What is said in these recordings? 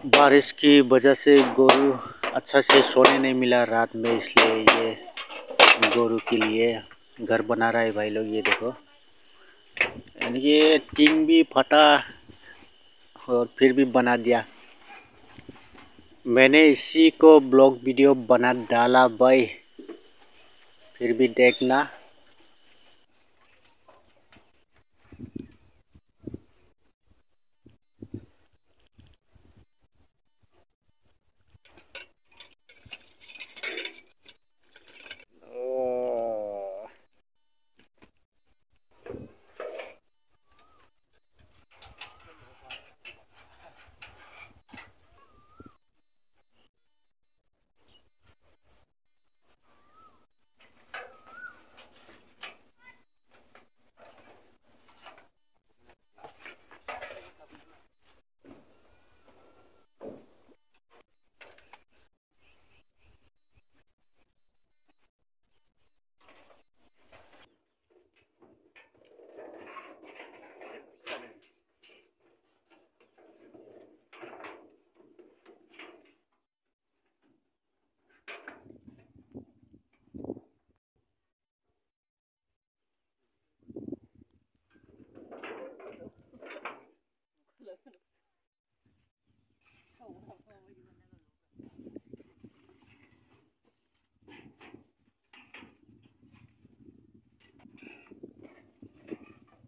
बारिश की वजह से गोरू अच्छा से सोने नहीं मिला रात में, इसलिए ये गोरू के लिए घर बना रहा है भाई लोग। ये देखो, यानी ये टीन भी फटा और फिर भी बना दिया। मैंने इसी को ब्लॉग वीडियो बना डाला भाई, फिर भी देखना।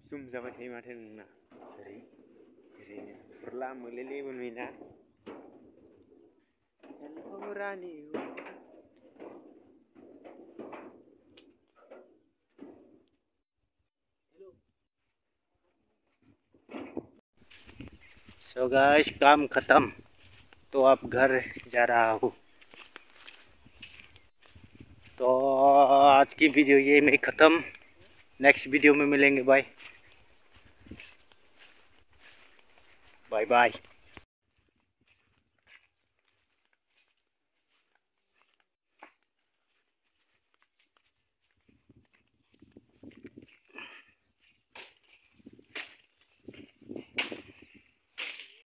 Zoom जाबाय थायो माथो नोंना ओरैनो फुरला मोलेले मोनबायना रानि। सो गाइस, काम खत्म, तो अब घर जा रहा हूँ। तो आज की वीडियो ये में ख़त्म। नेक्स्ट वीडियो में मिलेंगे। Bye bye bye.